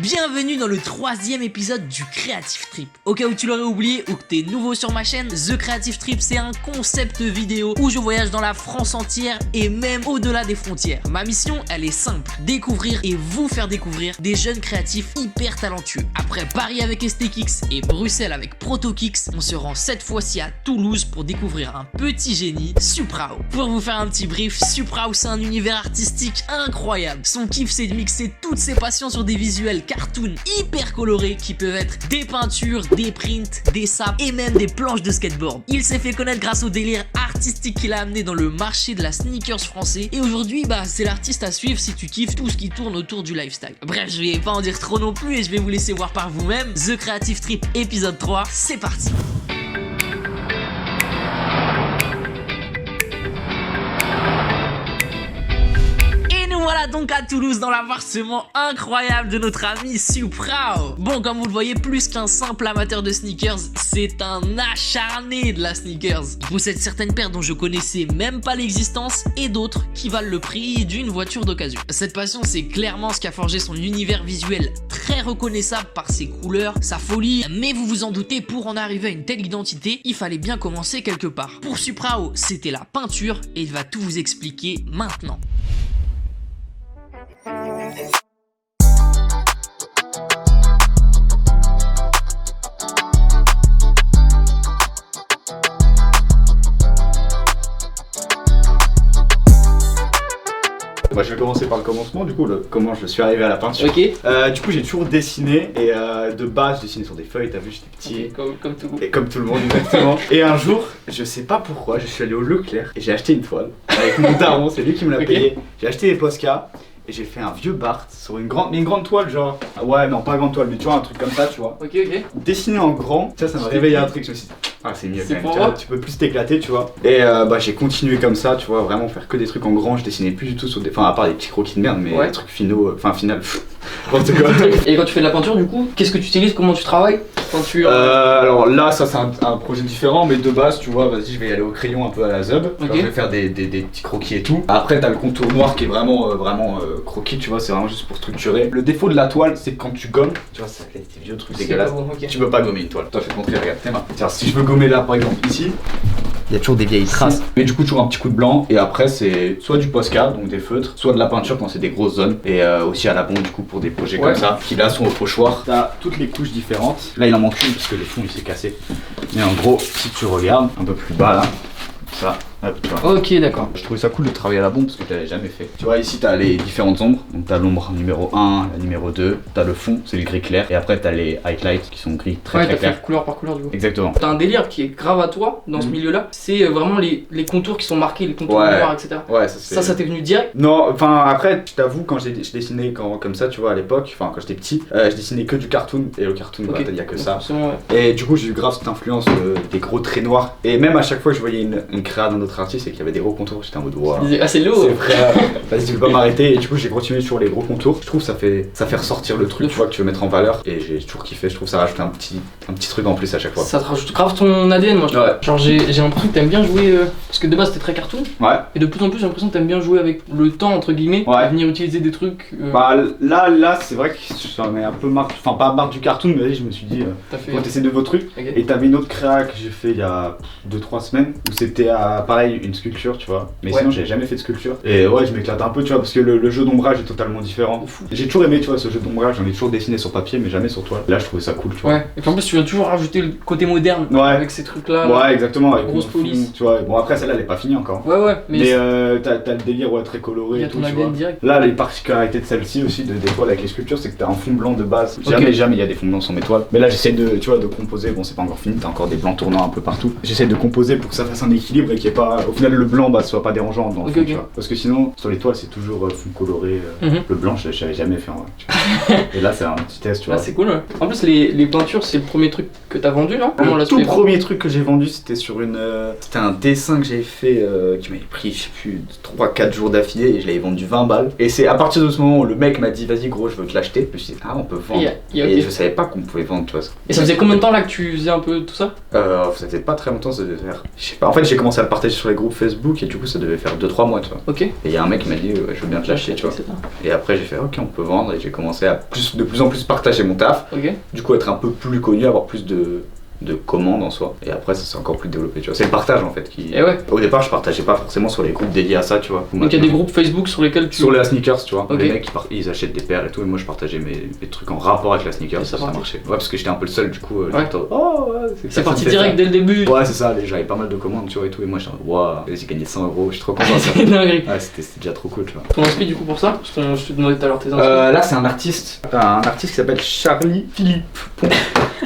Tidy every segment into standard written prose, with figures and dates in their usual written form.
Bienvenue dans le 3e épisode du Creative Trip. Au cas où tu l'aurais oublié ou que t'es nouveau sur ma chaîne, The Creative Trip c'est un concept vidéo où je voyage dans la France entière et même au-delà des frontières. Ma mission, elle est simple, découvrir et vous faire découvrir des jeunes créatifs hyper talentueux. Après Paris avec STKix et Bruxelles avec ProtoKix, on se rend cette fois-ci à Toulouse pour découvrir un petit génie, Suprao. Pour vous faire un petit brief, Suprao c'est un univers artistique incroyable. Son kiff c'est de mixer toutes ses passions sur des visuels cartoon hyper colorés qui peuvent être des peintures, des prints, des sapes et même des planches de skateboard. Il s'est fait connaître grâce au délire artistique qu'il a amené dans le marché de la sneakers français et aujourd'hui c'est l'artiste à suivre si tu kiffes tout ce qui tourne autour du lifestyle. Bref, je vais pas en dire trop non plus et je vais vous laisser voir par vous-même. The Creative Trip épisode 3, c'est parti. Voilà donc à Toulouse dans l'appartement incroyable de notre ami Suprao. Bon, comme vous le voyez, plus qu'un simple amateur de sneakers, c'est un acharné de la sneakers. Il possède certaines paires dont je connaissais même pas l'existence et d'autres qui valent le prix d'une voiture d'occasion. Cette passion, c'est clairement ce qui a forgé son univers visuel très reconnaissable par ses couleurs, sa folie. Mais vous vous en doutez, pour en arriver à une telle identité, il fallait bien commencer quelque part. Pour Suprao, c'était la peinture et il va tout vous expliquer maintenant. Bah, je vais commencer par le commencement, du coup, comment je suis arrivé à la peinture. Ok. Du coup, j'ai toujours dessiné et de base, je dessinais sur des feuilles, t'as vu, j'étais petit. Okay, comme tout. Et comme tout le monde, exactement. Et un jour, je sais pas pourquoi, je suis allé au Leclerc et j'ai acheté une toile avec mon daron, c'est lui qui me l'a payé. J'ai acheté des Posca et j'ai fait un vieux Bart sur une grande toile, genre. Ouais, non, pas grande toile, mais tu vois, un truc comme ça, tu vois. Ok. Dessiné en grand, ça m'a réveillé un truc, je me suis dit, ah, c'est mieux quand même, tu vois, tu peux plus t'éclater, tu vois. Et j'ai continué comme ça, tu vois, vraiment faire que des trucs en grand, je dessinais plus du tout sur des. Enfin, à part des petits croquis de merde, mais des trucs finaux, final. Et quand tu fais de la peinture, du coup, qu'est-ce que tu utilises? Comment tu travailles? Alors là, ça c'est un projet différent, mais de base, tu vois, vas-y, je vais y aller au crayon un peu à la Zub. Je vais faire des petits croquis et tout. Après, t'as le contour noir qui est vraiment croquis, tu vois, c'est vraiment juste pour structurer. Le défaut de la toile, c'est que quand tu gommes, tu vois, ça fait des vieux trucs dégueulasses. Tu peux pas gommer une toile. Toi, je vais te montrer, regarde, tes mains. Tiens, si je veux gommer là, par exemple, ici. Il y a toujours des vieilles traces. Mais du coup, toujours un petit coup de blanc. Et après, c'est soit du Posca, donc des feutres, soit de la peinture quand c'est des grosses zones. Et aussi à la bombe, du coup, pour des projets comme ça, qui là sont au pochoir. T'as toutes les couches différentes. Là, il en manque une parce que le fond il s'est cassé. Mais en gros, si tu regardes un peu plus bas là, ça. Hop, tu vois. Ok, d'accord. Je trouvais ça cool de travailler à la bombe parce que je l'avais jamais fait. Tu vois, ici t'as les différentes ombres. Donc t'as l'ombre numéro 1, la numéro 2. T'as le fond, c'est le gris clair. Et après t'as les highlights qui sont gris très t'as clairs. fait couleur par couleur du coup. Exactement. T'as un délire qui est grave à toi dans ce milieu-là. C'est vraiment les contours qui sont marqués, les contours noirs, etc. Ouais, ça t'est venu direct? Non, enfin après, je t'avoue, quand je dessinais comme ça, tu vois, à l'époque, enfin quand j'étais petit, je dessinais que du cartoon. Et le cartoon, il y a que ça. Et du coup, j'ai eu grave cette influence des gros traits noirs. Et même à chaque fois que je voyais une créa d'un autre artiste et qu'il y avait des gros contours, j'étais en mode wow. Ah, c'est lourd. C'est frère, vas-y, tu veux pas m'arrêter. Et du coup, j'ai continué sur les gros contours. Je trouve que ça fait ressortir le truc, tu vois, que tu veux mettre en valeur. Et j'ai toujours kiffé, je trouve que ça rajoute un petit truc en plus à chaque fois. Ça te rajoute grave ton ADN, moi je trouve. Genre, j'ai l'impression que t'aimes bien jouer. Parce que de base, c'était très cartoon. Ouais. Et de plus en plus, j'ai l'impression que t'aimes bien jouer avec le temps, entre guillemets. Ouais. Venir utiliser des trucs. Bah là, c'est vrai que j'en ai un peu marre. Enfin, pas marre du cartoon, mais je me suis dit, faut tester de nouveaux trucs. Okay. Et t'avais une autre créa que j'ai fait il y a 2-3 semaines où c'était pareil, une sculpture, tu vois. Mais sinon, j'avais jamais fait de sculpture. Et ouais, je m'éclate un peu, tu vois, parce que le jeu d'ombrage est totalement différent. J'ai toujours aimé, tu vois, ce jeu d'ombrage. J'en ai toujours dessiné sur papier, mais jamais sur toile. Là, je trouvais ça cool, tu vois. Ouais, et puis en plus, tu viens toujours rajouter le côté moderne avec ces trucs-là. Ouais, exactement, avec grosse police. Tu vois, bon, après, celle-là, elle est pas finie encore. Ouais, mais t'as le délire très coloré et tout, tu vois. Direct. Là, les particularités de celle-ci aussi, des toiles avec les sculptures, c'est que t'as un fond blanc de base. Jamais il y a des fonds blancs sur mes toiles. Mais là, j'essaie de composer. Bon, c'est pas encore fini, t'as encore des blancs tournants un peu partout. J'essaie de composer pour que ça fasse un équilibre et qu'il n'y ait pas. Au final, le blanc, soit pas dérangeant dans le fond, tu vois. Parce que sinon, sur les toiles, c'est toujours fond coloré. Le blanc, j'avais jamais fait en vrai. Tu vois. Et là, c'est un petit test, tu vois. Là, c'est cool, ouais. En plus, les peintures, c'est le premier truc que t'as vendu, là? Le tout premier truc que j'ai vendu, c'était sur c'était un dessin que j'avais fait qui m'avait pris, je sais plus, 3-4 jours d'affilée et je l'avais vendu 20 balles. Et c'est à partir de ce moment où le mec m'a dit, vas-y, gros, je veux te l'acheter. Je me suis dit, ah, on peut vendre. Et je savais pas qu'on pouvait vendre, tu vois. Et ça faisait combien de temps là que tu faisais un peu tout ça? Ça faisait pas très longtemps, ça devait faire. Je sais pas. En fait, j'ai commencé à le partager sur les groupes Facebook et du coup, ça devait faire 2-3 mois, tu vois. Ok. Et il y a un mec qui m'a dit, je veux bien te l'acheter, tu vois. Et après, j'ai fait, ok, on peut vendre et j'ai commencé à de plus en plus partager mon taf. Ok. Du coup, être un peu plus connu, avoir plus de commandes en soi. Et après, ça s'est encore plus développé, tu vois. C'est le partage en fait qui. Et ouais. Au départ, je partageais pas forcément sur les groupes dédiés à ça, tu vois. Donc il y a des groupes Facebook sur lesquels tu. Sur les sneakers, tu vois. Ok. Les mecs, ils achètent des paires et tout. Et moi, je partageais mes trucs en rapport avec la sneaker. Et ça marchait. marchait. Ouais, parce que j'étais un peu le seul, du coup. Ouais. Oh, ouais, C'est parti direct dès le début. Ouais, c'est ça. J'avais pas mal de commandes, tu vois, et tout. Et moi, j'étais en waouh, j'ai gagné 100 €. Je suis trop content. C'est dingue. Ouais, c'était déjà trop cool, tu vois. Ton inspi du coup pour ça? Je te demandais tout à l'heure tes inspi. Là, c'est un artiste qui s'appelle Charlie Philippe Pont,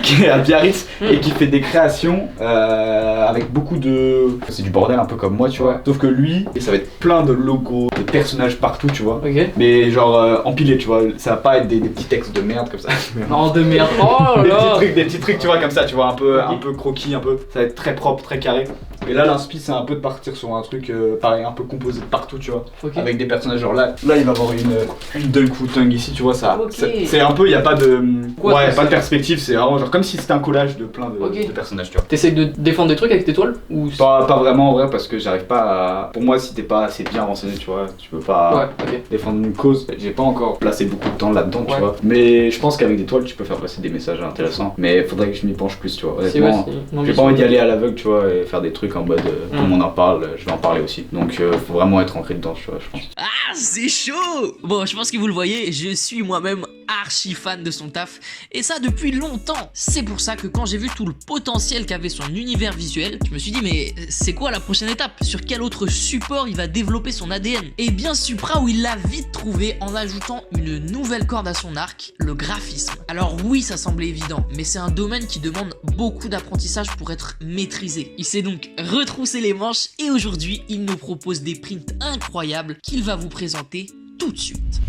qui est à Biarritz et qui fait des créations avec beaucoup de. C'est du bordel un peu comme moi, tu vois. Sauf que lui, ça va être plein de logos, de personnages partout, tu vois. Ok. Mais genre empilés, tu vois. Ça va pas être des petits textes de merde comme ça. Non, de merde. Oh là là. Des petits trucs, tu vois, comme ça, tu vois, un peu croquis, un peu. Ça va être très propre, très carré. Et là, l'inspi, c'est un peu de partir sur un truc pareil, un peu composé de partout, tu vois. Ok. Avec des personnages, genre là, il va y avoir une dunk ou tongue ici, tu vois, ça. Ok. C'est un peu, il y a pas de. Quoi, Ouais, ça, pas de perspective, c'est vraiment genre comme si c'était un collage de plein Ok. de personnages, tu vois. T'essayes de défendre des trucs avec tes toiles ou... Pas vraiment en vrai, parce que j'arrive pas à. Pour moi, si t'es pas assez bien renseigné, tu vois, tu peux pas Ouais, ok. défendre une cause. J'ai pas encore placé beaucoup de temps là-dedans, tu Ouais. vois. Mais je pense qu'avec des toiles, tu peux faire passer des messages intéressants. Mais faudrait que je m'y penche plus, tu vois. Honnêtement, j'ai pas envie d'y aller à l'aveugle, tu vois, et faire des trucs en mode comme on en parle, je vais en parler aussi. Donc faut vraiment être ancré dedans, tu vois, je pense. Ah, c'est chaud! Bon, je pense que vous le voyez, je suis moi-même archi fan de son taf, et ça depuis longtemps. C'est pour ça que quand j'ai vu tout le potentiel qu'avait son univers visuel, je me suis dit mais c'est quoi la prochaine étape? Sur quel autre support il va développer son ADN? Et bien Supra où il l'a vite trouvé en ajoutant une nouvelle corde à son arc, le graphisme. Alors oui, ça semblait évident, mais c'est un domaine qui demande beaucoup d'apprentissage pour être maîtrisé. Il s'est donc retroussé les manches et aujourd'hui il nous propose des prints incroyables qu'il va vous présenter tout de suite.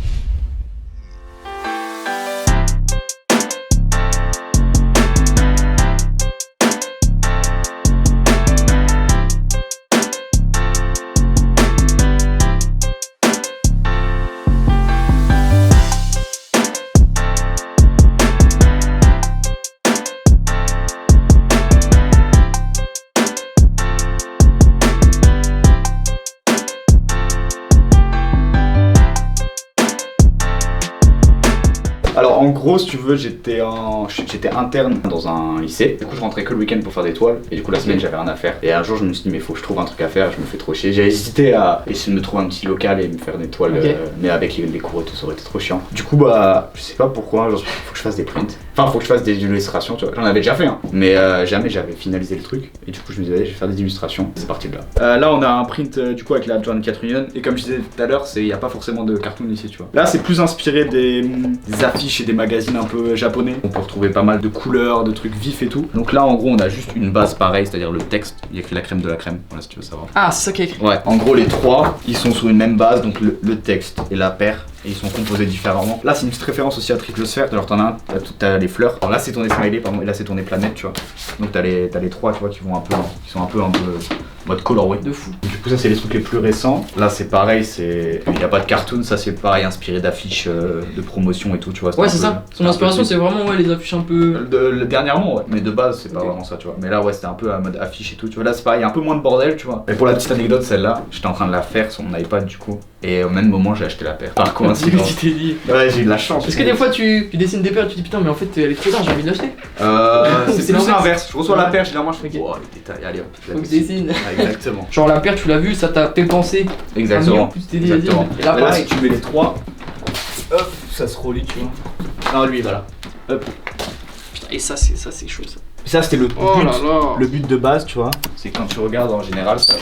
Alors en gros, si tu veux, j'étais interne dans un lycée. Du coup, je rentrais que le week-end pour faire des toiles. Et du coup, la semaine, j'avais rien à faire. Et un jour, je me suis dit, mais faut que je trouve un truc à faire. Je me fais trop chier. J'ai hésité à essayer de me trouver un petit local et me faire des toiles. Ok. Mais avec les cours et tout, ça aurait été trop chiant. Du coup, bah, je sais pas pourquoi. Genre, faut que je fasse des prints. Enfin, faut que je fasse des illustrations. Tu vois. J'en avais déjà fait, hein. Mais jamais j'avais finalisé le truc. Et du coup, je me disais, allez, je vais faire des illustrations. C'est parti de là. Là, on a un print du coup avec la Jordan 4 Union. Et comme je disais tout à l'heure, il n'y a pas forcément de cartoon ici, tu vois. Là, c'est plus inspiré des affiches et des magazines un peu japonais. On peut retrouver pas mal de couleurs, de trucs vifs et tout. Donc là, en gros, on a juste une base pareille, c'est-à-dire le texte. Il y a écrit la crème de la crème. Voilà, si tu veux savoir. Ah, c'est ça qui est écrit. Ouais, en gros, les trois, ils sont sur une même base, donc le texte et la paire. Et ils sont composés différemment. Là, c'est une petite référence aussi à Triplosphère. Alors, t'en as un, t'as les fleurs. Alors là, c'est tourné smiley, pardon, et là, c'est tourné planète, tu vois. Donc, t'as les trois, tu vois, qui sont un peu mode colorway. De fou. Du coup, ça, c'est les trucs les plus récents. Là, c'est pareil, il n'y a pas de cartoon. Ça, c'est pareil, inspiré d'affiches de promotion et tout, tu vois. Ouais, c'est ça. Son inspiration, c'est vraiment les affiches un peu. Dernièrement, ouais. Mais de base, c'est pas vraiment ça, tu vois. Mais là, ouais, c'était un peu à mode affiche et tout, tu vois. Là, c'est pareil, un peu moins de bordel, tu vois. Et pour la petite anecdote, celle-là, j'étais en train de la faire sur mon iPad, du coup. Et au même moment, j'ai acheté la paire. Par coïncidence. Tu t'es dit. Ouais, j'ai eu de la chance. Est-ce que des fois tu dessines des paires et tu te dis putain, mais en fait elle est trop tard, j'ai envie de l'acheter? C'est C'est plus l'inverse. l'inverse. Je reçois la paire, généralement, je fais Ok. oh, les détails, allez hop. je la Faut que je dessine. dessine. Ouais, exactement. Genre la paire, tu l'as vue, ça t'a fait penser. Exactement. En plus, tu t'es dit, vas-y. Exactement. Et là, Mais là, pareil. si tu mets les trois, hop, ça se relie, tu vois. Non, lui, voilà. Hop. Putain, et ça c'est chaud ça. Ça, c'était le but. Oh là là. Le but de base, tu vois, c'est quand tu regardes en général, ça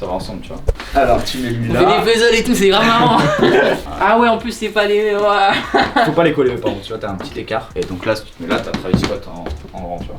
va ensemble, tu vois. Alors, tu mets lui On là. fait des puzzles et tout, c'est vraiment marrant. Ah ouais, en plus c'est pas les. Ouais. Faut pas les coller, par contre, tu vois, t'as un petit écart. Et donc là, si tu te mets là, t'as Travis Scott en rang, tu vois.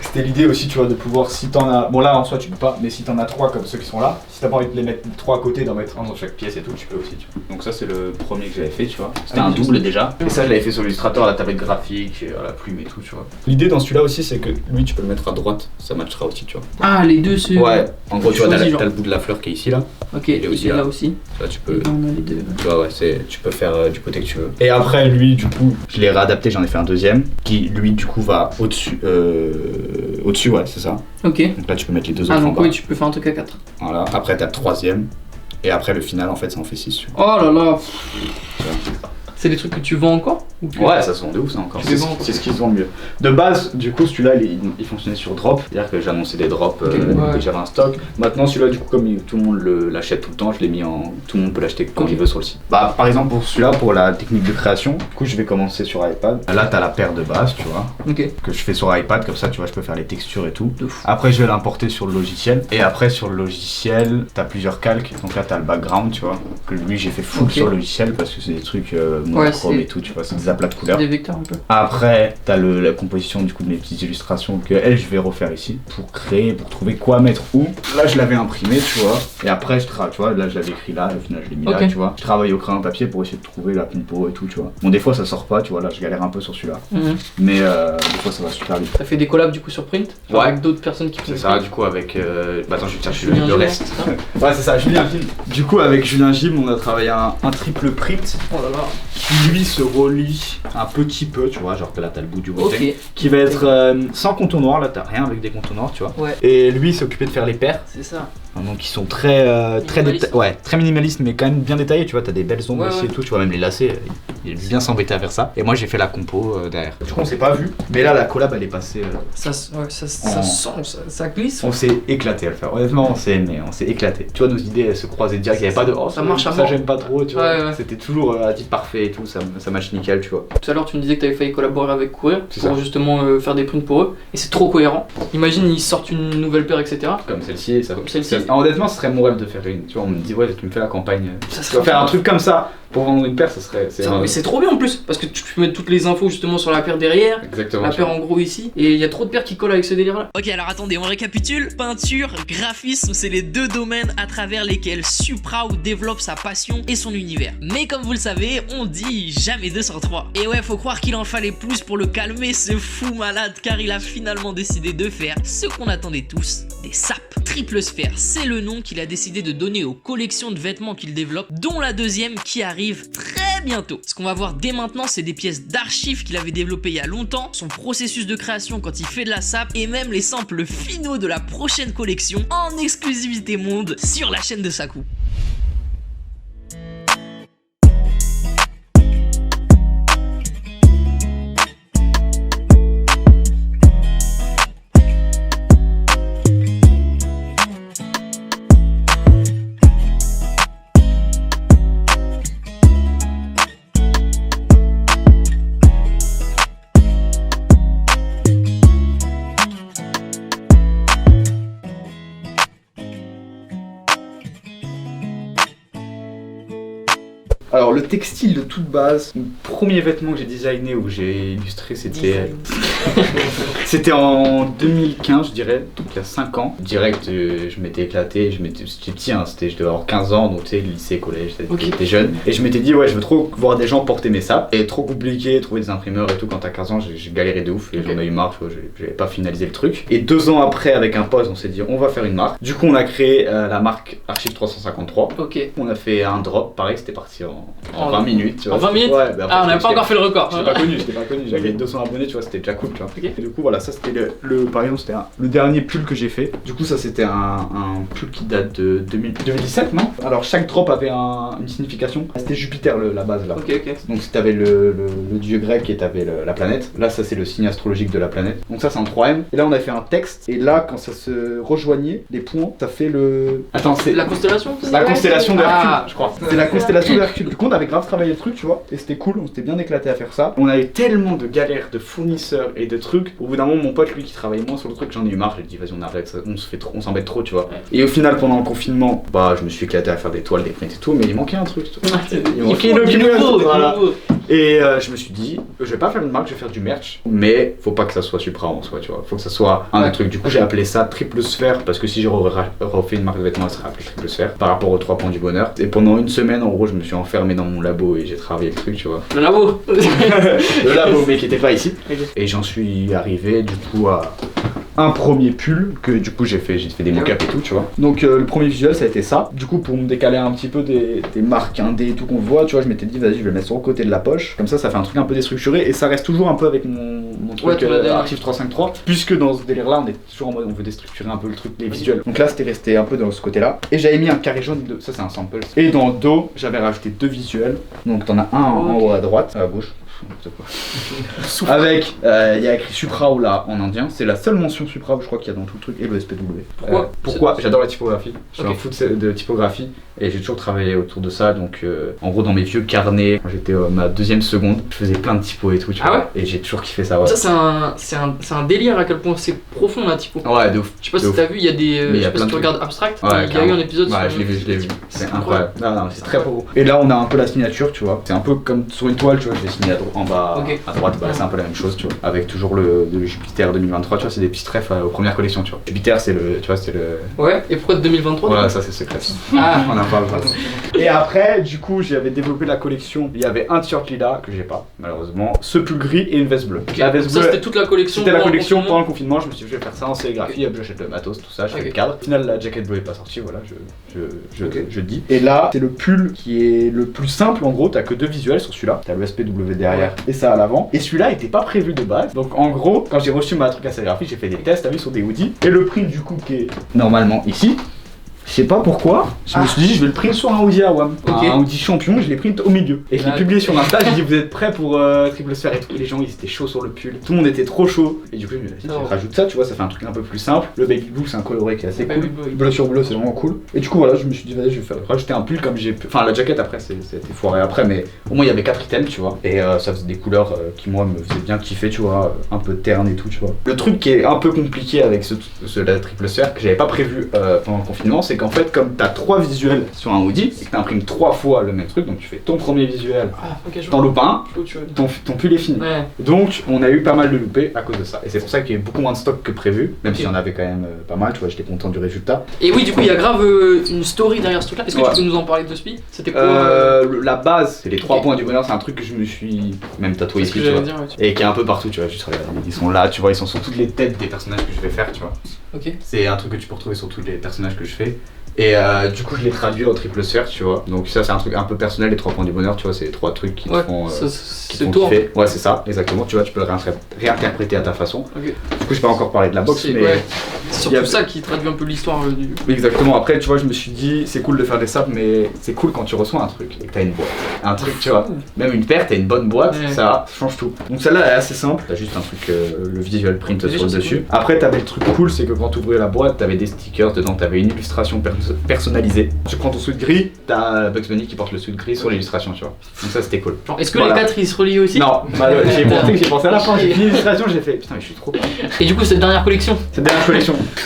C'était l'idée aussi, tu vois, de pouvoir, si t'en as. Bon, là en soi, tu peux pas, mais si t'en as trois comme ceux qui sont là, si t'as pas envie de les mettre trois à côté, d'en mettre un dans chaque pièce et tout, tu peux aussi, tu vois. Donc, ça, c'est le premier que j'avais fait, tu vois. C'était un double déjà. Et ça, je l'avais fait sur l'illustrateur, la tablette graphique, à la plume et tout, tu vois. L'idée dans celui-là aussi, c'est que lui, tu peux le mettre à droite, ça matchera aussi, tu vois. Ah, les deux, c'est. Ouais, en gros, tu vois, Choisis, t'as le bout de la fleur qui est ici, là. Ok, il est aussi là là. aussi. Tu vois, tu peux. On a les deux. Tu vois, ouais, tu peux faire du côté que tu veux. Et après, lui, du coup, je l'ai réadapté, j'en ai fait un deuxième, qui, lui, du coup, va au-dessus. Au-dessus, ouais, c'est ça. Ok. Donc là, tu peux mettre les deux autres Ah, en donc bas. oui, tu peux faire un truc à 4. Voilà. Après, t'as le troisième. Et après, le final, en fait, ça en fait 6. Oh là là. C'est des trucs que tu vends encore ou que... Ouais, ça se vend de ouf ça encore. Tu les vends, C'est ce qui se vend le mieux. De base, du coup, celui-là il fonctionnait sur drop, c'est-à-dire que j'annonçais des drops ouais. et j'avais un stock. Maintenant, celui-là, du coup, comme tout le monde l'achète tout le temps, je l'ai mis en. Tout le monde peut l'acheter quand il veut sur le site. Bah, par exemple, pour celui-là, pour la technique de création, du coup, je vais commencer sur iPad. Là, t'as la paire de base, tu vois, que je fais sur iPad, comme ça, tu vois, je peux faire les textures et tout. Après, je vais l'importer sur le logiciel. Et après, sur le logiciel, t'as plusieurs calques. Donc là, t'as le background, tu vois, que lui, j'ai fait full sur le logiciel parce que c'est des trucs monochrome et tout, tu vois, c'est des aplats de couleurs. Des vecteurs un peu. Après, t'as la composition du coup de mes petites illustrations que je vais refaire ici pour créer, pour trouver quoi mettre où. Là, je l'avais imprimé, tu vois. Et après, tu vois, là, je l'avais écrit là, et au final, je l'ai mis là, tu vois. Je travaille au crayon papier pour essayer de trouver la compo et tout, tu vois. Bon, des fois, ça sort pas, tu vois. Là, je galère un peu sur celui-là. Mais des fois, ça va super vite. T'as fait des collabs du coup sur Print avec d'autres personnes qui font. C'est ça, du coup, avec. Bah, attends, je vais chercher le reste. Ouais, c'est ça, Julien Gym. Du coup, avec Julien Gym, on a travaillé un triple print. Oh là là. Qui lui se relie un petit peu, tu vois, genre que là t'as le bout du bouteille, qui va être sans contour noir, là t'as rien avec des contours noirs, tu vois. Ouais. Et lui il s'est occupé de faire les paires. C'est ça. Donc ils sont très très minimalistes mais quand même bien détaillés, tu vois, t'as des belles ombres ici et tout, tu vois, même les lacets, il est bien s'embêter à faire ça. Et moi j'ai fait la compo derrière. Du coup on s'est pas vu, mais là la collab elle est passée. Ça sent, ça glisse. On s'est éclaté à le faire, honnêtement on s'est éclaté. Tu vois, nos idées elles se croisaient direct, il y avait pas de ça marche à ça mort. j'aime pas trop, tu vois. Ouais. C'était toujours à titre parfait et tout, ça match nickel, tu vois. Tout à l'heure tu me disais que t'avais failli collaborer avec Courir pour ça. justement faire des prints pour eux, et c'est trop cohérent. Imagine ils sortent une nouvelle paire, etc. Comme celle-ci, Comme celle-ci. Honnêtement, ce serait mon rêve de faire une. Tu vois, on me dit, ouais, tu me fais la campagne. Ça Tu vas faire un truc comme ça pour vendre une paire, ça serait. Mais c'est trop bien en plus, parce que tu peux mettre toutes les infos justement sur la paire derrière. Exactement. La paire en gros ici, et il y a trop de paires qui collent avec ce délire là. Ok, alors attendez, on récapitule. Peinture, graphisme, c'est les deux domaines à travers lesquels Suprao développe sa passion et son univers. Mais comme vous le savez, on dit jamais 2 sans 3. Et ouais, faut croire qu'il en fallait plus pour le calmer, ce fou malade, car il a finalement décidé de faire ce qu'on attendait tous, des sapes. Triple Sphère, c'est le nom qu'il a décidé de donner aux collections de vêtements qu'il développe, dont la deuxième qui arrive très bientôt. Ce qu'on va voir dès maintenant, c'est des pièces d'archives qu'il avait développées il y a longtemps, son processus de création quand il fait de la sape, et même les samples finaux de la prochaine collection en exclusivité monde sur la chaîne de Sakou. Alors, le textile de toute base, le premier vêtement que j'ai designé ou que j'ai illustré, c'était. C'était en 2015, je dirais, donc il y a 5 ans. Direct, je m'étais éclaté, j'étais petit, hein, je devais avoir 15 ans, donc tu sais, lycée, collège, j'étais jeune. Et je m'étais dit, ouais, je veux trop voir des gens porter mes sapes. Et trop compliqué, trouver des imprimeurs et tout, quand t'as 15 ans, j'ai galéré de ouf et j'en ai eu marre, j'avais pas finalisé le truc. Et 2 ans après, avec un pote, on s'est dit, on va faire une marque. Du coup, on a créé la marque Archive 353. Ok. On a fait un drop, pareil, c'était parti en 20 minutes, tu vois. En 20 minutes? Ouais, bah après, on n'a pas encore fait le record. J'étais pas connu, j'avais 200 abonnés, tu vois, c'était déjà cool, tu vois. Okay. Et du coup, voilà, ça c'était par exemple, c'était le dernier pull que j'ai fait. Du coup, ça c'était un pull qui date de 2017, non? Alors, chaque drop avait une signification. C'était Jupiter, la base là. Ok. Donc, t'avais le dieu grec et t'avais la planète. Là, ça c'est le signe astrologique de la planète. Donc, ça c'est en 3M. Et là, on a fait un texte. Et là, quand ça se rejoignait, les points, ça fait le. Attends, c'est. La constellation? La constellation d'Hercule, je crois. C'est la constellation d'Hercule. Du coup, on avait grave travaillé le truc, tu vois. Et c'était cool, on s'était bien éclaté à faire ça. On avait tellement de galères de fournisseurs et de trucs. Au bout d'un moment, mon pote, lui, qui travaillait moins sur le truc, j'en ai eu marre. J'ai dit, vas-y, on arrête ça. On s'embête trop, tu vois. Ouais. Et au final, pendant le confinement, bah, je me suis éclaté à faire des toiles, des prints et tout. Mais il manquait un truc. Il manquait le nouveau. Voilà. Et je me suis dit, je vais pas faire une marque, je vais faire du merch. Mais faut pas que ça soit Suprao en soi, tu vois. Faut que ça soit un autre truc. Du coup, j'ai appelé ça Triple Sphère. Parce que si j'aurais refait une marque de vêtements, elle serait appelée Triple Sphère. Par rapport aux 3 points du bonheur. Et pendant une semaine, en gros, je me suis enfermé dans mon labo et j'ai travaillé le truc, tu vois. Le labo. Le labo, mais qui était pas ici. Okay. Et j'en suis arrivé du coup à un premier pull que du coup j'ai fait des mock-ups et tout, tu vois. Donc le premier visuel ça a été ça. Du coup pour me décaler un petit peu des marques indé et tout qu'on voit, tu vois, je m'étais dit vas-y je vais le mettre sur le côté de la poche. Comme ça fait un truc un peu déstructuré et ça reste toujours un peu avec mon truc Archive 353. Puisque dans ce délire là on est toujours en mode on veut déstructurer un peu le truc, les visuels. Donc là c'était resté un peu dans ce côté là. Et j'avais mis un carré jaune, ça c'est un sample. Et dans le dos j'avais rajouté 2 visuels. Donc t'en as un en haut à droite, à gauche. Avec, il y a écrit Supra Ola en indien, c'est la seule mention Supra je crois qu'il y a dans tout le truc, et le SPW. Pourquoi J'adore la typographie, je suis un fou de typographie et j'ai toujours travaillé autour de ça, donc en gros dans mes vieux carnets, quand j'étais ma 2ème seconde, je faisais plein de typos et tout, tu vois, et j'ai toujours kiffé ça. Ouais. Ça c'est un délire à quel point c'est profond la typo. Ouais, de ouf. Je sais pas si t'as vu, il y a des. Je sais pas si tu regardes Abstract, il y a eu un épisode sur. Ouais, je l'ai vu, c'est incroyable. Non, c'est très beau. Et là on a un peu la signature, tu vois, c'est un peu comme sur une toile, tu vois, je l'ai signé en bas. À droite, bah, c'est un peu la même chose, tu vois, avec toujours le Jupiter 2023, tu vois, c'est des petits trèfles aux premières collections, tu vois. Jupiter, c'est le, tu vois, c'est le. Ouais, et pourquoi de 2023? Voilà, ça c'est secret. Ah, on en parle pas. Et après, du coup, j'avais développé la collection. Il y avait un t-shirt lilas que j'ai pas, malheureusement, ce pull gris et une veste bleue. La veste bleue, c'était toute la collection. C'était la collection pendant le confinement. Je me suis dit, je vais faire ça en sérigraphie, j'achète le matos, tout ça, je fais le cadre. Au final, la jacket bleue est pas sortie, voilà, je dis. Et là, c'est le pull qui est le plus simple, en gros, t'as que 2 visuels sur celui-là. T'as le SPW derrière et ça à l'avant. Et celui-là était pas prévu de base. Donc en gros, quand j'ai reçu ma truc à sérigraphie, j'ai fait des tests, t'as vu, sur des hoodies. Et le print du coup qui est normalement ici, je sais pas pourquoi, je me suis dit je vais le print sur un hoodie à WAM. Un hoodie champion, je l'ai print au milieu. Et je l'ai publié sur Insta, j'ai dit vous êtes prêts pour triple sphère et tout. Et les gens ils étaient chauds sur le pull. Tout le monde était trop chaud. Et du coup je me suis dit je rajoute ça, tu vois, ça fait un truc un peu plus simple. Le baby blue c'est un coloré qui est assez cool. Bleu sur bleu c'est vraiment cool. Et du coup voilà, je me suis dit vas-y je vais rajouter un pull comme j'ai pu. Enfin la jaquette après c'était foiré après, mais au moins il y avait 4 items, tu vois. Et ça faisait des couleurs qui moi me faisaient bien kiffer, tu vois, un peu terne et tout, tu vois. Le truc qui est un peu compliqué avec la triple sphère que j'avais pas prévu pendant le confinement, c'est qu'en fait comme t'as 3 visuels sur un hoodie et que t'imprimes 3 fois le même truc, donc tu fais ton premier visuel, t'en loupes un, ton pull est fini. Ouais. Donc on a eu pas mal de loupés à cause de ça. Et c'est pour ça qu'il y a eu beaucoup moins de stock que prévu, même s'il y en avait quand même pas mal, tu vois, j'étais content du résultat. Et oui, du coup il y a grave une story derrière ce truc là. Est-ce que tu peux nous en parler de Spi? C'était quoi la base, c'est les 3 points du bonheur, c'est un truc que je me suis même tatoué ici, tu vois. Et qui est un peu partout, tu vois, juste regarde, ils sont là, tu vois, ils sont sur toutes les têtes des personnages que je vais faire, tu vois. C'est un truc que tu peux retrouver sur tous les personnages que je fais. Et du coup je l'ai traduit en triple sphère, tu vois. Donc ça c'est un truc un peu personnel, les 3 points du bonheur, tu vois, c'est les 3 trucs qui te font kiffer. Ouais c'est ça, exactement, tu vois, tu peux le réinterpréter à ta façon. Du coup j'ai pas encore parlé de la box, mais c'est surtout ça qui traduit un peu l'histoire du... Exactement, après tu vois je me suis dit c'est cool de faire des sables, mais c'est cool quand tu reçois un truc et que t'as une boîte. Un truc, tu vois, même une paire, t'as une bonne boîte, ça change tout. Donc celle-là elle est assez simple, t'as juste un truc, le visual print sur le dessus. Après t'avais le truc cool, c'est que quand t'ouvrais la boîte, t'avais des stickers dedans, t'avais une illustration personnalisé. Tu prends ton suit gris, t'as Bugs Bunny qui porte le suit gris sur l'illustration, tu vois. Donc ça c'était cool. Est-ce que les 4 ils se relient aussi? Non, j'ai pensé à la fin, j'ai fini l'illustration, j'ai fait putain mais je suis trop. Et du coup cette dernière collection,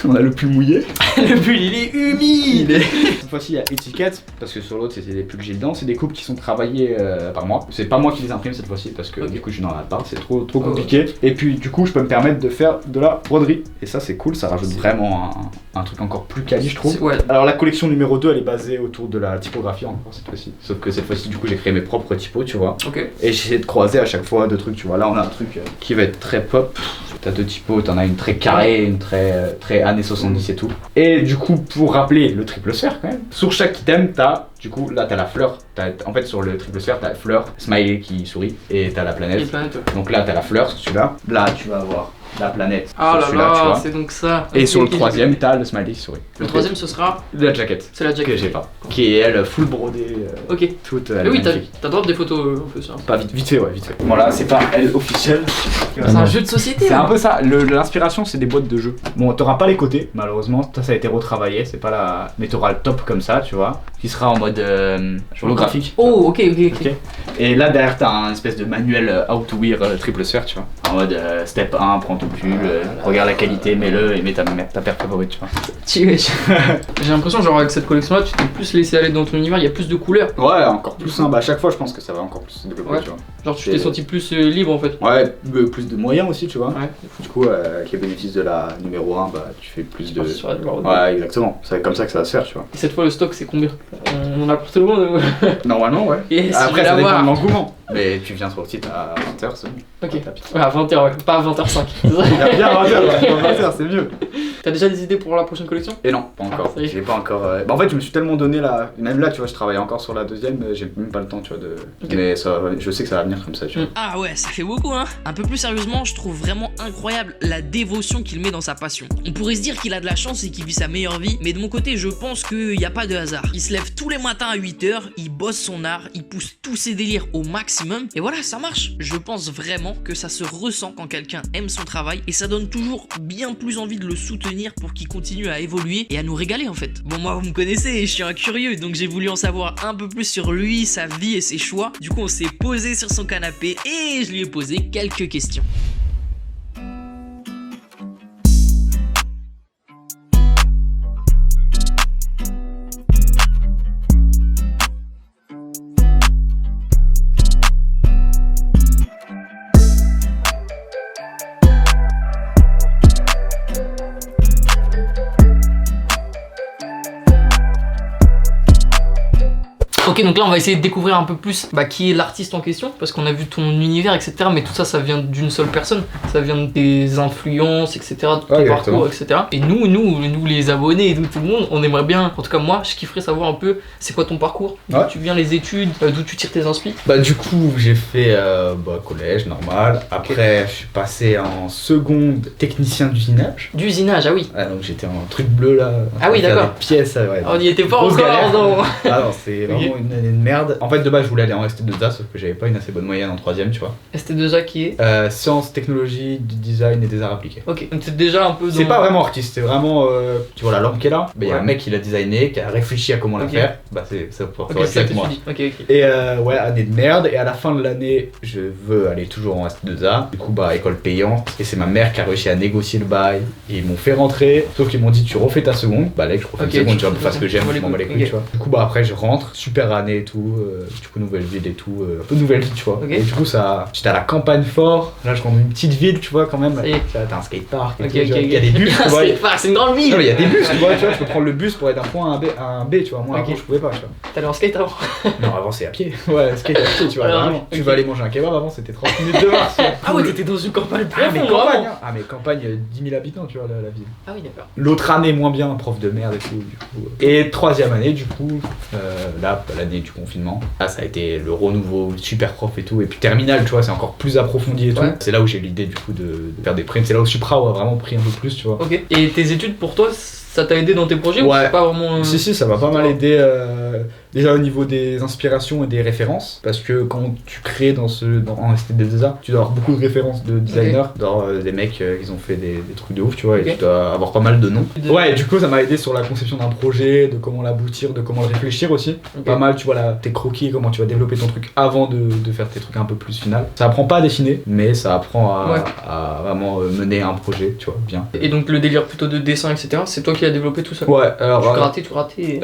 on a le pull mouillé. Le pull il est humide. Cette fois-ci il y a étiquette, parce que sur l'autre c'était des pulls que j'ai dedans, c'est des coupes qui sont travaillées par moi. C'est pas moi qui les imprime cette fois-ci parce que du coup je n'en ai pas, c'est trop compliqué. Et puis du coup je peux me permettre de faire de la broderie. Et ça c'est cool, ça rajoute vraiment un truc encore plus quali je trouve. Alors la collection numéro 2 elle est basée autour de la typographie encore cette fois-ci. Sauf que cette fois-ci du coup j'ai créé mes propres typos, tu vois. Et j'essaie de croiser à chaque fois 2 trucs, tu vois. Là on a un truc qui va être très pop. T'as 2 typos, t'en as une très carrée, une très années 70 et tout. Et du coup pour rappeler le triple sphère quand même, sur chaque item t'as du coup là t'as la fleur. En fait sur le triple sphère t'as la fleur, smiley qui sourit et t'as la planète. Donc là t'as la fleur sur celui-là. Là tu vas avoir la planète. Ah là là, c'est donc ça. Et sur le 3ème, t'as le smiley qui sourit. Le 3ème, ce sera la jaquette. C'est la jaquette que j'ai pas. Qui est elle full brodée. Toute. Mais oui, t'as drop des photos un peu ça. Pas vite fait, ouais, vite fait. Voilà, c'est pas elle officielle. C'est un jeu de société. C'est un peu ça. L'inspiration, c'est des boîtes de jeux. Bon, t'auras pas les côtés, malheureusement. Ça a été retravaillé. C'est pas la. Mais t'auras le top comme ça, tu vois. Qui sera en mode holographique. Oh, ok. Et là derrière, t'as un espèce de manuel how to wear triple sphère, tu vois. En mode step 1, prends ton pull, regarde la qualité, mets-le et mets ta paire favorite, tu vois. J'ai l'impression, genre avec cette collection là, tu t'es plus laissé aller dans ton univers, il y a plus de couleurs. Ouais, encore plus, bah à chaque fois je pense que ça va encore plus se développer, tu vois. Genre tu t'es senti plus libre en fait. Ouais, plus de moyens aussi, tu vois. Du coup, avec les bénéfices de la numéro 1, bah tu fais plus de... Ouais, exactement, c'est comme ça que ça va se faire, tu vois. Et cette fois le stock c'est combien? On en a pour tout le monde? Normalement, ouais. Et après ça dépend de l'engouement. Mais tu viens sur le site à 20h, c'est bon. Ok. Ouais, à 20h, ouais, pas à 20h05. Bien à 20h, c'est mieux. T'as déjà des idées pour la prochaine collection? Et non, pas encore. Ça y est. J'ai pas encore. Bah en fait, je me suis tellement donné là. Même là, tu vois, je travaille encore sur la deuxième, j'ai même pas le temps, tu vois, de. Ok. Mais ça, je sais que ça va venir comme ça, tu vois. Ah ouais, ça fait beaucoup hein. Un peu plus sérieusement, je trouve vraiment incroyable la dévotion qu'il met dans sa passion. On pourrait se dire qu'il a de la chance et qu'il vit sa meilleure vie, mais de mon côté, je pense qu'il n'y a pas de hasard. Il se lève tous les matins à 8h, il bosse son art, il pousse tous ses délires au maximum, et voilà, ça marche. Je pense vraiment que ça se ressent quand quelqu'un aime son travail, et ça donne toujours bien plus envie de le soutenir pour qu'il continue à évoluer et à nous régaler en fait. Bon, moi vous me connaissez, je suis un curieux, donc j'ai voulu en savoir un peu plus sur lui, sa vie et ses choix. Du coup on s'est posé sur son canapé et je lui ai posé quelques questions. Ok, donc là on va essayer de découvrir un peu plus qui est l'artiste en question, parce qu'on a vu ton univers, etc. Mais tout ça, ça vient d'une seule personne, ça vient des influences, etc. De ton parcours, etc. Et nous les abonnés et tout le monde, on aimerait bien, en tout cas moi, je kifferais savoir un peu c'est quoi ton parcours, d'où tu viens, les études, d'où tu tires tes inspi. Bah du coup j'ai fait collège normal, après je suis passé en seconde technicien d'usinage. D'usinage, ah oui. Ah donc j'étais en truc bleu là. Ah oui d'accord. Des pièces, ouais. On y était pas Grosse encore galère. non. Ah non c'est vraiment une année de merde. En fait de base je voulais aller en ST2A sauf que j'avais pas une assez bonne moyenne en troisième tu vois. ST2A qui est Sciences, technologie, du design et des arts appliqués. Ok, donc c'est déjà un peu dans... C'est pas vraiment artiste, c'est vraiment tu vois la lampe qui est là, il y a un mec qui l'a designé, qui a réfléchi à comment la faire. Bah c'est ça pour c'est ça que moi. tu dis. Ok. Et ouais, année de merde, et à la fin de l'année, je veux aller toujours en ST2A, du coup école payante, et c'est ma mère qui a réussi à négocier le bail, et ils m'ont fait rentrer, sauf qu'ils m'ont dit tu refais ta seconde, là je refais une seconde, tu vois, pour faire ce que j'aime, je m'en bats les couilles, tu vois. Du coup après je rentre, super année et tout, du coup nouvelle ville et tout, un peu nouvelle vie tu vois, et du coup ça, j'étais à la campagne fort, là je rentre dans une petite ville tu vois quand même, t'as un skatepark, il y a des bus tu vois. C'est une grande ville. Non mais il y a des bus tu vois, je peux prendre le bus pour être d'un point A à un B tu vois, moi avant je pouvais pas tu vois. T'allais en skate avant? Non avant c'est à pied, ouais skate à pied tu vois, vraiment. Tu vas aller manger un kebab avant c'était 30 minutes de marche. Ah ouais t'étais dans une campagne mais campagne 10 000 habitants tu vois la ville. Ah oui d'accord. L'autre année moins bien, prof de merde et tout du coup. Et troisième année du coup, là l'année du confinement, là ça a été le renouveau, super prof et tout, et puis terminale tu vois c'est encore plus approfondi et tout. C'est là où j'ai l'idée du coup de faire des primes, c'est là où Supra a vraiment pris un peu plus tu vois. Ok, et tes études pour toi ça t'a aidé dans tes projets ou c'est pas vraiment... Si ça m'a pas mal aidé déjà au niveau des inspirations et des références, parce que quand tu crées en ST2A, tu dois avoir beaucoup de références de designers, des mecs qui ont fait des trucs de ouf tu vois, et tu dois avoir pas mal de noms. Ouais, et du coup ça m'a aidé sur la conception d'un projet, de comment l'aboutir, de comment le réfléchir aussi. Pas mal tu vois tes croquis, comment tu vas développer ton truc avant de faire tes trucs un peu plus final. Ça apprend pas à dessiner, mais ça apprend à vraiment mener un projet tu vois, bien. Et donc le délire plutôt de dessin etc, c'est toi qui l'as développé tout seul? Ouais, alors... Tu grattais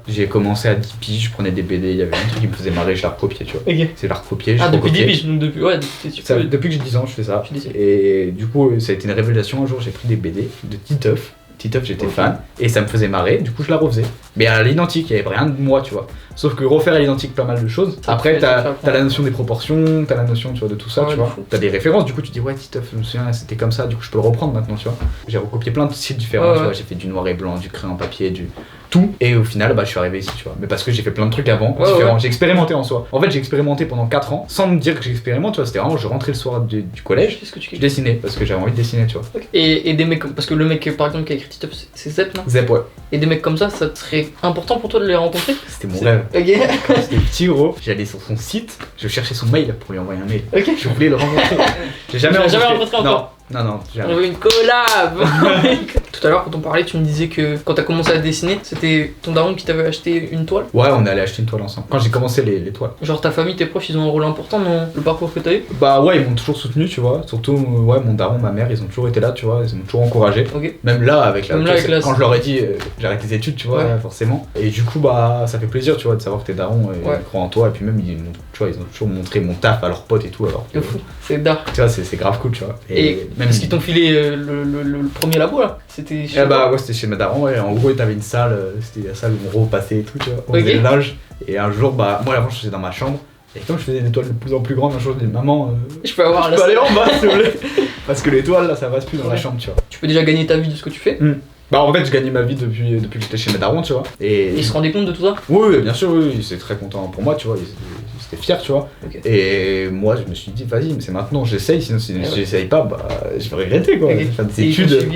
j'ai commencé à 10 piges, je prenais des BD, il y avait un truc qui me faisait marrer, je l'ai recopié, tu vois. Ok. C'est la recopié, depuis 10 piges, donc depuis que j'ai 10 ans, je fais ça. Et du coup, ça a été une révélation, un jour j'ai pris des BD de Titeuf. Titeuf, j'étais fan, et ça me faisait marrer, du coup je la refaisais. Mais à l'identique, il y avait rien de moi, tu vois. Sauf que refaire à l'identique pas mal de choses. Après, t'as la notion des proportions, t'as la notion tu vois, de tout ça, tu vois. T'as des références, du coup tu dis ouais, Titeuf, je me souviens, c'était comme ça, du coup je peux le reprendre maintenant, tu vois. J'ai recopié plein de styles différents, tu vois. J'ai fait du noir et blanc, du crayon papier, du tout. Et au final, je suis arrivé ici, tu vois. Mais parce que j'ai fait plein de trucs avant, différents. J'ai expérimenté en soi. En fait, j'ai expérimenté pendant 4 ans, sans me dire que j'expérimente, tu vois. C'était vraiment, je rentrais le soir du collège, je dessinais, parce que j'avais envie de dessiner, tu vois. Et des mecs, parce que le mec par exemple qui a écrit Titeuf, c'est Zep, non? Zep, ouais. Et des mecs comme ça serait important pour toi de les rencontrer? C'était mon rêve. Ok. Quand j'étais petit gros, j'allais sur son site, je cherchais son mail pour lui envoyer un mail. Ok. Je voulais le rencontrer. J'ai jamais rencontré encore. Non, jamais. On veut une collab. Tout à l'heure quand on parlait, tu me disais que quand t'as commencé à dessiner, c'était ton daron qui t'avait acheté une toile? Ouais, on est allé acheter une toile ensemble. Quand j'ai commencé les toiles. Genre ta famille, tes proches, ils ont un rôle important dans le parcours que t'as eu? Bah ouais, ils m'ont toujours soutenu, tu vois. Surtout ouais, mon daron, ma mère, ils ont toujours été là, tu vois. Ils m'ont toujours encouragé. Okay. Même là, avec la quand je leur ai dit j'arrête les études, tu vois, forcément. Et du coup, ça fait plaisir, tu vois, de savoir que tes darons croient en toi. Et puis même, tu vois, ils ont toujours montré mon taf à leurs potes et tout. Alors c'est fou, c'est dark. Tu vois, c'est grave cool, tu vois. Et même ce qu'ils t'ont filé le premier labo là, c'était chez ouais, c'était chez ma daron, ouais. En gros, t'avais une salle, c'était la salle où on repassait et tout, tu vois. On faisait le linge. Et un jour, moi avant, je faisais dans ma chambre. Et comme je faisais des toiles de plus en plus grandes, un jour je dis maman, Je peux avoir je peux aller en bas s'il vous plaît. Parce que les toiles là ça passe plus dans la chambre tu vois. Tu peux déjà gagner ta vie de ce que tu fais. Bah en fait je gagnais ma vie depuis que j'étais chez mes darons tu vois. Et ils se rendaient compte de tout ça? Oui bien sûr, oui, c'est très content pour moi tu vois, ils étaient fiers tu vois. Okay. Et moi je me suis dit vas-y mais c'est maintenant j'essaye, sinon si j'essaye pas bah je vais regretter quoi. Okay. Faire des études.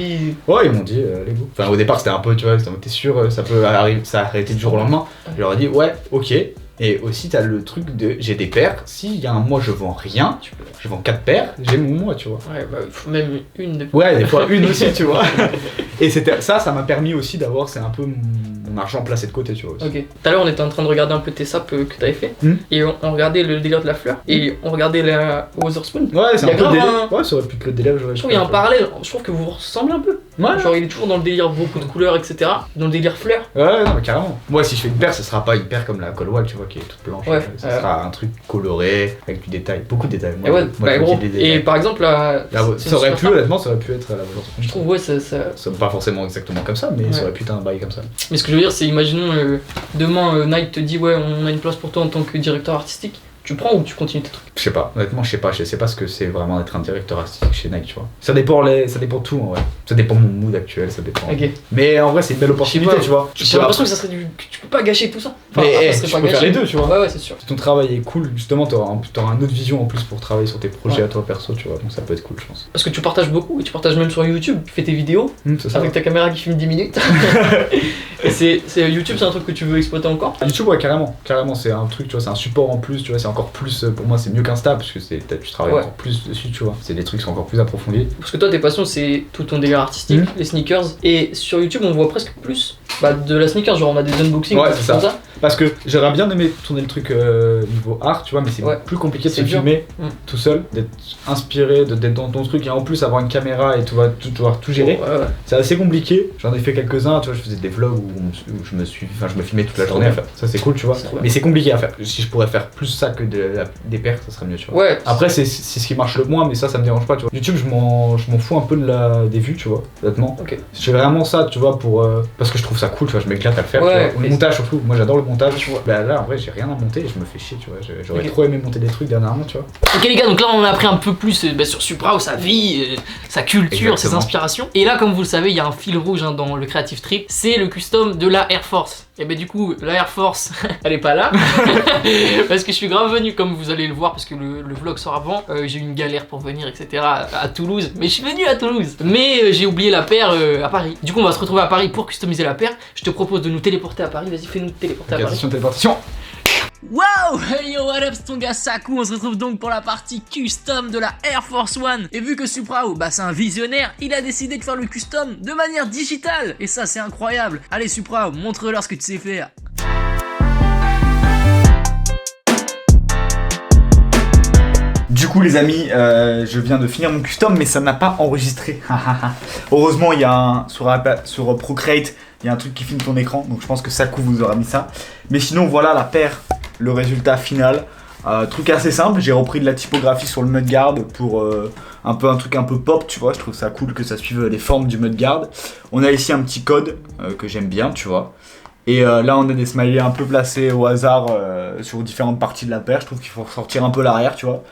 Ouais ils m'ont dit allez go. Enfin au départ c'était un peu tu vois, t'es sûr ça peut arriver, ça a arrêté du jour au lendemain. Je leur ai dit ouais ok. Et aussi t'as le truc de j'ai des paires, s'il y a un mois je vends rien, je vends 4 paires, j'ai mon mois tu vois. Ouais bah il faut même une de... Ouais des fois une aussi tu vois. Et c'était ça m'a permis aussi d'avoir, c'est un peu mon argent placé de côté tu vois aussi. Ok. Tout à l'heure on était en train de regarder un peu tes saps que t'avais fait. Et on regardait le délire de la fleur. Et on regardait la Wotherspoon. Ouais c'est un peu le délire. Un... Ouais ça aurait pu être le délire que j'aurais. Je trouve qu'il y a un parallèle, je trouve que vous vous ressemblez un peu. Ouais. Genre il est toujours dans le délire beaucoup de couleurs etc. Dans le délire fleurs. Ouais non mais carrément. Moi si je fais une paire ça sera pas une paire comme la Colwall tu vois qui est toute blanche. Ouais. Ça sera un truc coloré avec du détail, beaucoup de détails. Moi, gros. Et par exemple ça aurait pu honnêtement ça aurait pu être la Wotherspoon. Je trouve ouais ça... Pas forcément exactement comme ça mais ça aurait pu être un bail comme ça. Mais ce que je veux dire c'est imaginons demain Nike te dit ouais on a une place pour toi en tant que directeur artistique. Tu prends ou tu continues tes trucs? Je sais pas, honnêtement je sais pas ce que c'est vraiment d'être un directeur artistique chez Nike tu vois. Ça dépend tout en vrai. Ça dépend de mon mood actuel, ça dépend. Okay. Mais en vrai c'est une belle opportunité tu vois. J'ai l'impression que ça serait que tu peux pas gâcher tout ça. Enfin, mais tu peux faire les deux tu vois. Ouais c'est sûr. Si ton travail est cool, justement t'auras une autre vision en plus pour travailler sur tes projets à toi perso tu vois. Donc ça peut être cool je pense. Parce que tu partages beaucoup et tu partages même sur YouTube. Tu fais tes vidéos avec ta caméra qui filme 10 minutes. Et YouTube c'est un truc que tu veux exploiter encore? YouTube ouais carrément c'est un truc tu vois, c'est un support en plus tu vois, c'est encore plus pour moi c'est mieux qu'Insta parce que tu travailles encore plus dessus tu vois, c'est des trucs qui sont encore plus approfondis. Parce que toi tes passions c'est tout ton délire artistique, les sneakers, et sur YouTube on voit presque plus de la sneakers, genre on a des unboxings c'est ça. Parce que j'aurais bien aimé tourner le truc niveau art tu vois, mais c'est plus compliqué de se filmer tout seul, d'être inspiré, d'être dans ton truc et en plus avoir une caméra et devoir tout gérer. C'est assez compliqué, j'en ai fait quelques-uns tu vois, je faisais des vlogs où je me filmais toute la journée à faire. Ça c'est cool tu vois, mais c'est compliqué à faire. Si je pourrais faire plus ça que des paires ça serait mieux tu vois. Après c'est ce qui marche le moins mais ça me dérange pas tu vois. YouTube je m'en fous un peu des vues tu vois, honnêtement. Je fais vraiment ça tu vois parce que je trouve ça cool tu vois, je m'éclate à le faire tu vois. Le montage surtout, moi j'adore le montage tu vois. Bah là en vrai j'ai rien à monter et je me fais chier tu vois, j'aurais trop aimé monter des trucs dernièrement tu vois. Ok les gars, donc là on a appris un peu plus sur Supraou, sa vie, sa culture, ses inspirations. Et là comme vous le savez il y a un fil rouge dans le Creative Trip, c'est le custom de la Air Force. Et bah du coup la Air Force elle est pas là parce que je suis grave venu comme vous allez le voir parce que le vlog sort avant, j'ai eu une galère pour venir etc à Toulouse, mais je suis venu à Toulouse mais j'ai oublié la paire à Paris. Du coup on va se retrouver à Paris pour customiser la paire. Je te propose de nous téléporter à Paris, vas-y fais-nous téléporter à Paris. Attention téléportation. Wow, hey yo, what up, c'est ton gars Saku. On se retrouve donc pour la partie custom de la Air Force One. Et vu que Supraou, c'est un visionnaire, il a décidé de faire le custom de manière digitale. Et ça c'est incroyable. Allez Supraou, montre-leur ce que tu sais faire. Du coup les amis, je viens de finir mon custom mais ça n'a pas enregistré. Heureusement il y a sur Procreate, il y a un truc qui filme ton écran, donc je pense que Saku vous aura mis ça. Mais sinon voilà la paire, le résultat final. Truc assez simple, j'ai repris de la typographie sur le mudguard pour un truc un peu pop, tu vois, je trouve ça cool que ça suive les formes du mudguard. On a ici un petit code que j'aime bien, tu vois. Et là on a des smileys un peu placés au hasard sur différentes parties de la paire, je trouve qu'il faut ressortir un peu l'arrière, tu vois.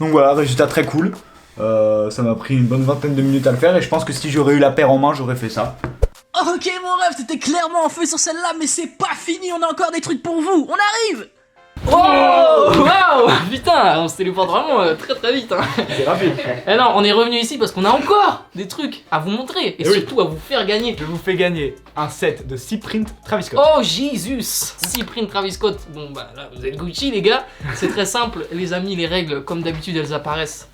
Donc voilà, résultat très cool. Ça m'a pris une bonne vingtaine de minutes à le faire et je pense que si j'aurais eu la paire en main, j'aurais fait ça. Ok mon rêve, t'étais clairement en feu sur celle-là, mais c'est pas fini, on a encore des trucs pour vous, on arrive. Oh waouh. Putain, on se téléporte vraiment très très vite C'est rapide. Et non, on est revenu ici parce qu'on a encore des trucs à vous montrer et surtout à vous faire gagner. Je vous fais gagner un set de 6 prints Travis Scott. Oh Jésus, 6 prints Travis Scott. Bon là vous êtes Gucci les gars. C'est très simple les amis, les règles comme d'habitude elles apparaissent.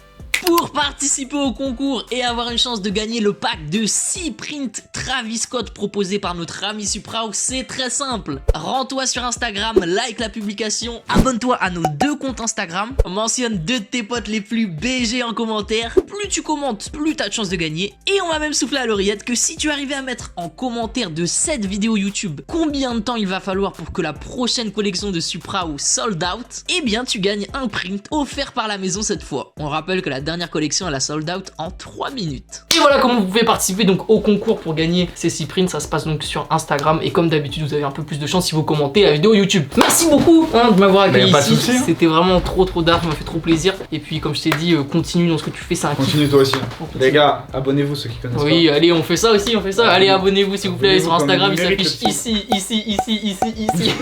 Pour participer au concours et avoir une chance de gagner le pack de 6 prints Travis Scott proposé par notre ami Supraou, c'est très simple. Rends-toi sur Instagram, like la publication, abonne-toi à nos 2 comptes Instagram, mentionne 2 de tes potes les plus BG en commentaire. Plus tu commentes, plus t'as de chance de gagner. Et on va même souffler à l'oreillette que si tu arrivais à mettre en commentaire de cette vidéo YouTube combien de temps il va falloir pour que la prochaine collection de Supraou sold out, eh bien tu gagnes un print offert par la maison cette fois. On rappelle que la dernière collection elle a sold out en 3 minutes. Et voilà comment vous pouvez participer donc au concours pour gagner ces 6 prints. Ça se passe donc sur Instagram et comme d'habitude vous avez un peu plus de chance si vous commentez la vidéo YouTube. Merci beaucoup de m'avoir accueilli ici. C'était vraiment trop d'art, ça m'a fait trop plaisir. Et puis comme je t'ai dit, continue dans ce que tu fais, c'est un kiff. Continue toi aussi. Les gars, abonnez-vous ceux qui connaissent Oui, allez, on fait ça aussi, on fait ça. Allez, abonnez-vous s'il vous plaît Abonnez-vous sur Instagram, il comme le s'affiche numérique, ici.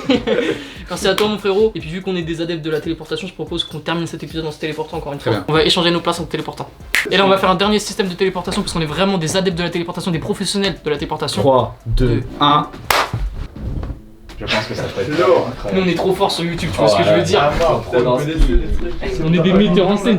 Merci à toi mon frérot. Et puis vu qu'on est des adeptes de la téléportation, je propose qu'on termine cet épisode en se téléportant encore une Très fois. bien. On va échanger nos places en se téléportant. Et là on va faire un dernier système de téléportation parce qu'on est vraiment des adeptes de la téléportation, des professionnels de la téléportation. 3, 2, 1. Je pense que ça peut être Nous on est trop forts sur YouTube, tu vois ce que je veux dire. trop dans ce On est des metteurs en scène, tu